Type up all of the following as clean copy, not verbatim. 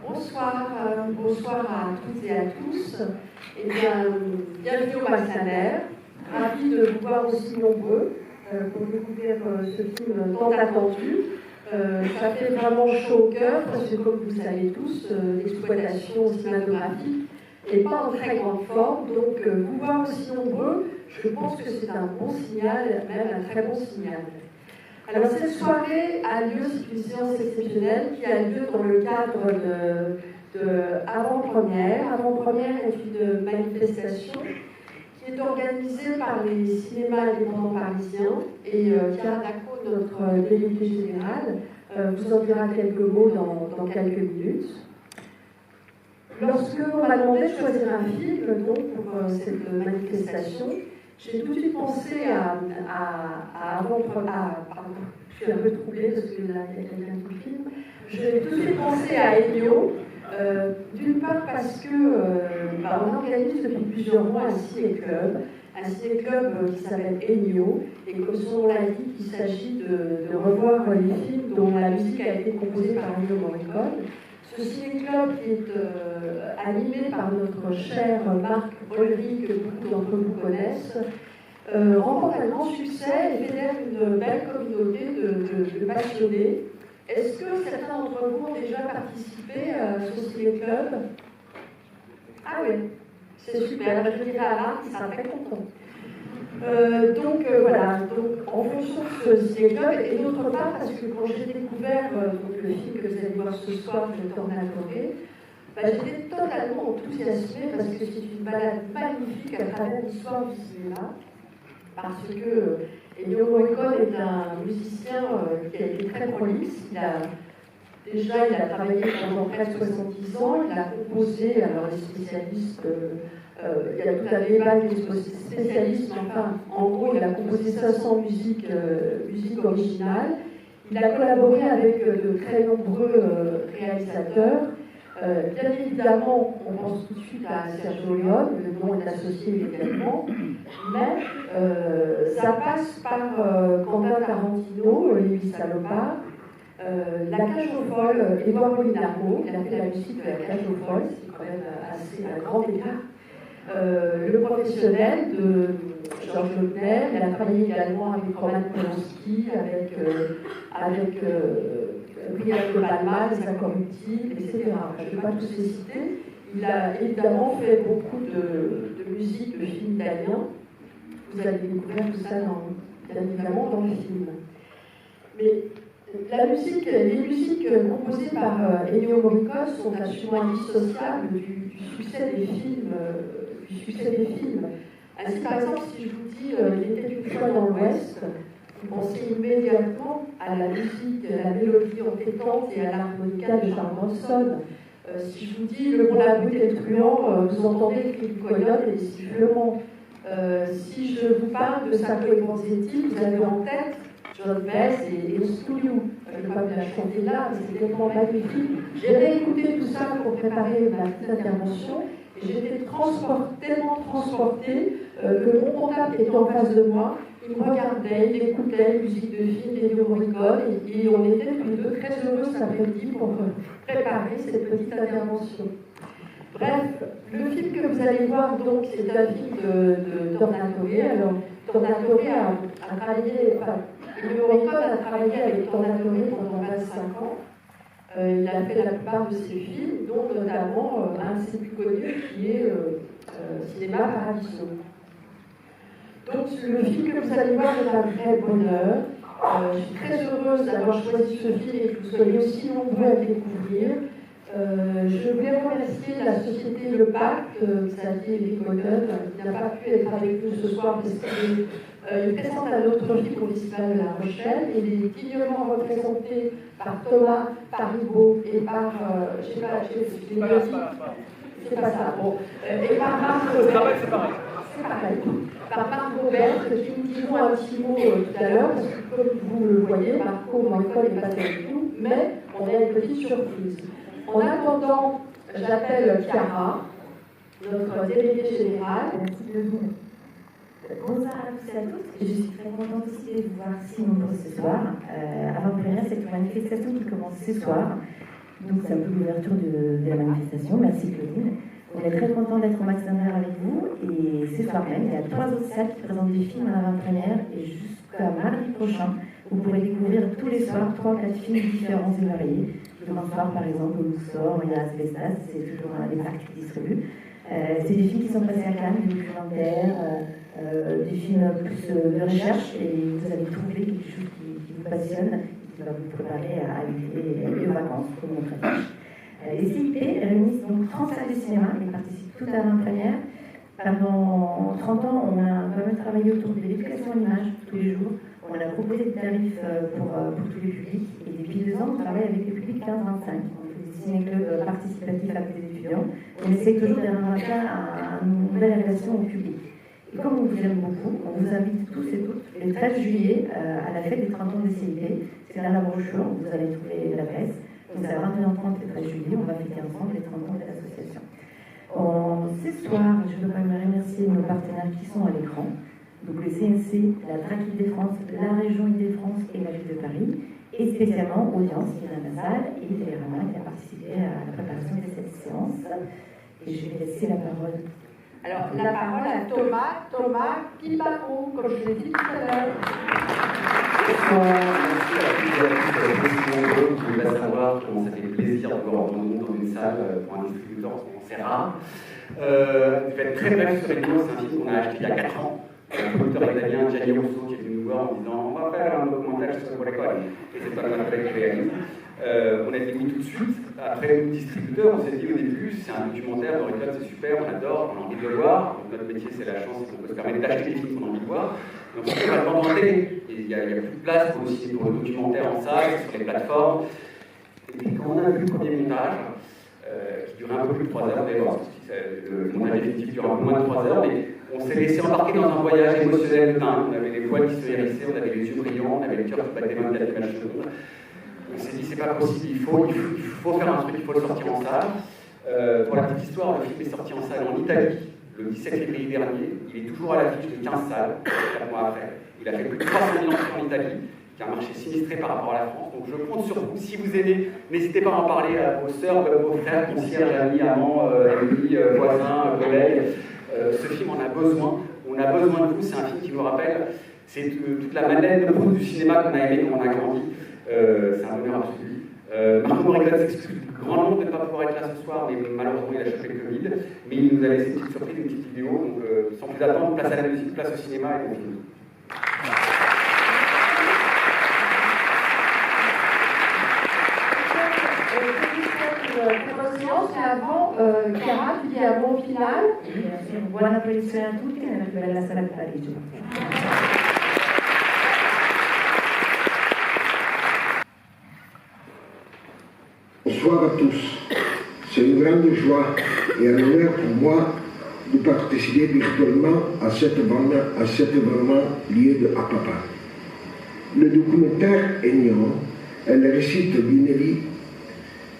Bonsoir, bonsoir à toutes et à tous. Eh bien, bienvenue au Maxaner. Ravi de vous voir aussi nombreux pour découvrir ce film tant attendu. Ça fait vraiment chaud au cœur parce que, comme vous le savez tous, l'exploitation cinématographique n'est pas en très grande forme. Donc, vous voir aussi nombreux, je pense que c'est un bon signal, même un très bon signal. Alors, cette soirée a lieu, c'est une séance exceptionnelle qui a lieu dans le cadre de Avant-Première. Avant-Première est une manifestation qui est organisée par les cinémas indépendants parisiens et Chiara Dacco, notre déléguée générale, vous en dira quelques mots dans quelques minutes. Lorsque on m'a demandé de choisir un film donc, pour cette manifestation, j'ai tout de suite pensé à Avant-Première. Pardon, je suis un peu troublée parce que là, il y a quelqu'un qui filme. J'ai tout de suite pensé à Ennio. D'une part parce que on organise depuis plusieurs mois un ciné-club qui s'appelle Ennio, et comme son nom l'indique, il s'agit de revoir les films dont la musique a été composée par Ennio Morricone. Ce ciné-club est animé par notre cher Marc Olry, que beaucoup d'entre vous connaissent, remporte un grand succès et fédère une belle communauté de passionnés. Est-ce que certains d'entre vous ont déjà participé à ce ciné-club? Ah oui, c'est super, je dirais à Marc, il sera très content. Voilà, donc en fonction de ce ciné-club, et d'autre part, parce que quand j'ai découvert le film que vous allez voir ce soir, Le Tornatore, j'étais totalement enthousiasmée parce que c'est une balade magnifique à travers l'histoire du cinéma, parce que Ennio Morricone est un musicien qui a été très prolixe. Il a travaillé pendant près de 70 ans, il a composé, alors les spécialistes, il y a tout un débat des spécialistes, mais enfin, en gros, il a composé 500 musiques originales. Il a collaboré avec de très nombreux réalisateurs. Bien évidemment, on pense tout de suite à Sergio Leone, le nom est associé également, mais ça passe par Quentin Tarantino, Les Salopards, La Cage aux Folles, Édouard Molinaro, il a fait la musique de La Cage aux Folles, c'est quand même assez un grand écart. Le Professionnel de Georges Lautner, il a travaillé également avec Roman Polanski, avec Brian De Palma, Les Incorruptibles, etc. Je ne vais pas tous les citer. Il a évidemment fait beaucoup de musique, de films italiens. Vous allez découvrir tout ça, bien évidemment, dans le film. Mais les musiques composées par Ennio Morricone sont absolument indissociables du succès des films. Ainsi, par exemple, si je vous dis Il était une fois dans l'Ouest, vous pensez immédiatement à la musique, à la mélodie entêtante et à l'harmonica de Charles Bronson. Si je vous dis Le Bon, la Brute et le Truand, vous entendez le cri du coyote et les sifflements. Si je vous parle de Sacco et Vanzetti, vous avez en tête John Baez et Lo Studio. Je ne vais pas vous la chanter là, mais c'est tellement magnifique. J'ai réécouté tout ça pour préparer ma petite intervention et j'étais tellement transportée que mon comptable était en face de moi. Il me regardait, il écoutait la musique de film d'Ennio Morricone et on était tous les deux très heureux cet après-midi pour préparer cette petite intervention. Bref, le film que vous allez voir, donc, c'est un film de Tornatore. Alors, Tornatore a travaillé, Ennio Morricone a travaillé avec Tornatore pendant 25 ans. Il a fait la plupart de ses films, dont notamment un de ses plus connus qui est Cinéma Paradiso. Donc, le film que vous allez voir est un vrai bonheur. Je suis très heureuse d'avoir choisi ce film et que vous soyez aussi nombreux à le découvrir. Je voulais remercier la société Le Pacte, Xavier Rigoden, qui n'a pas pu être avec nous ce soir parce qu'il présente un autre film au Festival de La Rochelle. Il est dignement représenté par Thomas Paribaud et par, je sais pas, c'est pas ça, bon, et par Marc Robert. C'est pareil. Par Marc Robert, qui nous diront un petit mot tout à l'heure, parce que comme vous le voyez, Marco Morricone n'est pas avec nous, mais on a une petite surprise. En attendant, j'appelle Chiara, notre déléguée générale. Merci de vous. Bonsoir à tous et à toutes. Je suis très contente aussi de vous voir si nombreux ce soir. Avant-première, c'est une manifestation qui commence ce soir. Donc c'est un peu l'ouverture de la manifestation. Merci Claudine. On est très content d'être au Max Danner avec vous. Et ce soir même, il y a 3 autres salles qui présentent des films en avant-première. Et jusqu'à mardi prochain, vous pourrez découvrir tous les soirs 3 ou 4 films différents et variés. Demain soir, par exemple, au Luxor, il y a Asbestas, c'est toujours les parcs qui distribuent. C'est des films qui sont passés à Cannes, des documentaires, des films plus de recherche, et vous allez trouver quelque chose qui vous passionne et qui va vous préparer à l'été et aux vacances, comme on préfère. Les CIP réunissent donc 30 salles de cinéma et participent toutes à l'avant-première. Pendant 30 ans, on a quand même travaillé autour de l'éducation à l'image tous les jours. On a proposé des tarifs pour tous les publics, et depuis 2 ans, on travaille avec les publics 15-25. On fait des ciné-clubs participatifs avec les étudiants. On essaye toujours d'inventer une nouvelle relation au public. Et comme on vous aime beaucoup, on vous invite tous et toutes le 13 juillet à la fête des 30 ans des CIP. C'est dans la brochure, vous allez trouver l'adresse. Donc c'est à 21h30 le 13 juillet, on va fêter ensemble les 30 ans de l'association. Ce soir, je veux quand même remercier nos partenaires qui sont à l'écran. Donc le CNC, la DRAC Île-de-France, la région Île-de-France et la ville de Paris, et spécialement Audience qui est dans la salle, et Télérama qui a participé à la préparation de cette séance. Et je vais laisser la parole. Alors, la parole à Thomas Pibaro, comme je l'ai dit tout à l'heure. Bonsoir, merci à toutes et à tous d'être aussi nombreux, qui nous laissent savoir comment ça fait plaisir de voir tout le monde dans une salle pour un distributeur, c'est rare. Je vais être très bref sur Réunion, c'est un film qu'on a acheté il y a 4 ans. Un producteur italien, Gianni Rosso, qui est venu nous voir en disant on va faire un documentaire sur l'école. Et c'est pas le même fait que réalise. On a dit oui tout de suite. Après, le distributeur, on s'est dit au début, c'est un documentaire dans l'école, c'est super, on adore, on a envie de le voir. Donc, notre métier, c'est la chance qu'on peut se permettre d'acheter des films qu'on a envie de voir. Donc, on va le vendre en télé. Il n'y a plus de place pour le documentaire en salle, sur les plateformes. Et puis, quand on a vu le premier montage, qui durait un peu plus de 3 heures, d'ailleurs, le montage effectif dure un peu moins de 3 heures, mais on s'est laissé embarquer dans un voyage émotionnel dingue. On avait les poils qui se hérissaient, on avait les yeux brillants, on avait le cœur qui battait 24 images secondes. On s'est dit, c'est pas possible, il faut faire un truc, il faut le sortir en salle. Pour la petite histoire, le film est sorti en salle en Italie, le 17 février dernier. Il est toujours à l'affiche de 15 salles, 4 mois après. Il a fait plus de 300 000 entrées en Italie, qui est un marché sinistré par rapport à la France. Donc je compte sur vous. Si vous aimez, n'hésitez pas à en parler à vos sœurs, vos frères, concierges, amis, amants, amis, voisins, collègues. Ce film en a besoin. On a besoin de vous. C'est un film qui nous rappelle, c'est toute la Madeleine de Proust du cinéma qu'on a aimé quand on a grandi. C'est un bonheur absolu. Marco Morricone s'excuse grandement de ne pas pouvoir être là ce soir, mais malheureusement il a chopé le Covid. Mais il nous a laissé une petite surprise, une petite vidéo. Donc sans plus attendre, place à la musique, place au cinéma et on finit. Et avant, Chiara, tu dis un bon final. Buona produzione a tutti nella più bella sala di Parigi. Bonsoir à tous. C'est une grande joie et un honneur pour moi de participer virtuellement à cet événement lié à Papa. Le documentaire Aignan est le récit d'une vie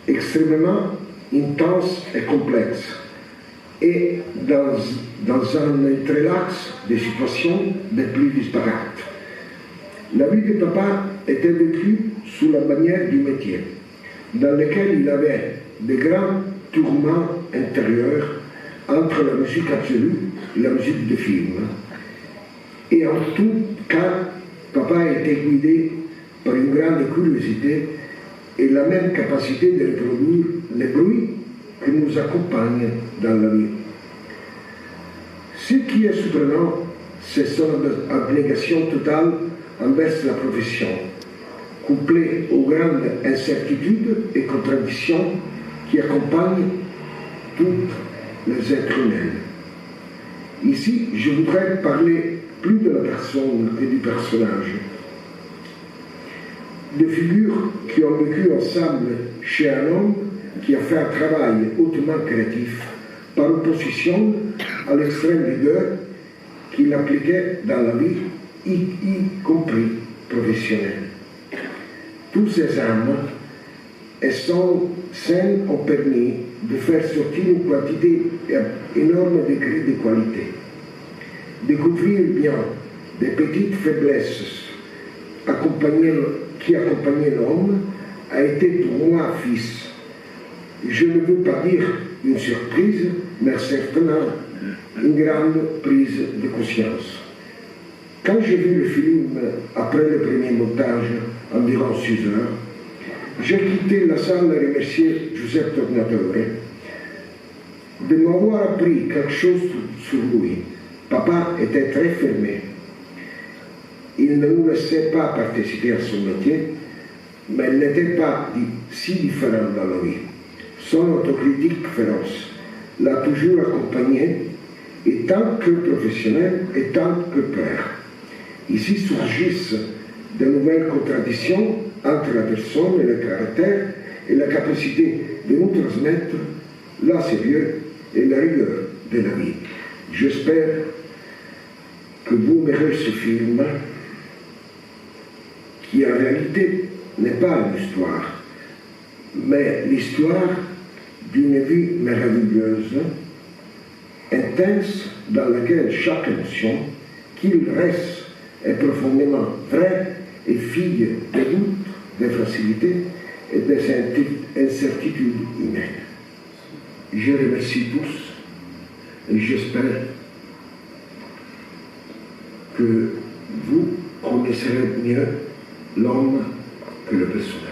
extrêmement intense et complexe, et dans un entrelacs de situations des plus disparates. La vie de Papa était vécue sous la bannière du métier, dans lequel il avait de grands tourments intérieurs entre la musique absolue et la musique de film. Et en tout cas, Papa était guidé par une grande curiosité et la même capacité de reproduire les bruits qui nous accompagnent dans la vie. Ce qui est surprenant, c'est son abnégation totale envers la profession, couplée aux grandes incertitudes et contradictions qui accompagnent tous les êtres humains. Ici, je voudrais parler plus de la personne que du personnage. Des figures qui ont vécu ensemble chez un homme qui a fait un travail hautement créatif, par opposition à l'extrême rigueur qu'il appliquait dans la vie, y compris professionnelle. Tous ces âmes et son scène ont permis de faire sortir une quantité énorme d'écrits de qualité. Découvrir bien des petites faiblesses qui accompagnaient l'homme a été pour moi, fils, je ne veux pas dire une surprise, mais certainement une grande prise de conscience. Quand j'ai vu le film après le premier montage, environ 6 heures, j'ai quitté la salle et remercié Giuseppe Tornatore de m'avoir appris quelque chose sur lui. Papa était très fermé. Il ne nous laissait pas participer à son métier, mais il n'était pas si différent dans la vie. Son autocritique féroce l'a toujours accompagné, et tant que professionnel et tant que père. Ici surgissent de nouvelles contradictions entre la personne et le caractère et la capacité de nous transmettre la sérieux et la rigueur de la vie. J'espère que vous verrez ce film qui en réalité n'est pas une histoire, mais l'histoire d'une vie merveilleuse, intense, dans laquelle chaque émotion, qu'il reste, est profondément vraie et fille des doutes, des facilités et des incertitudes humaines. Je remercie tous et j'espère que vous connaisserez mieux l'homme que le personne.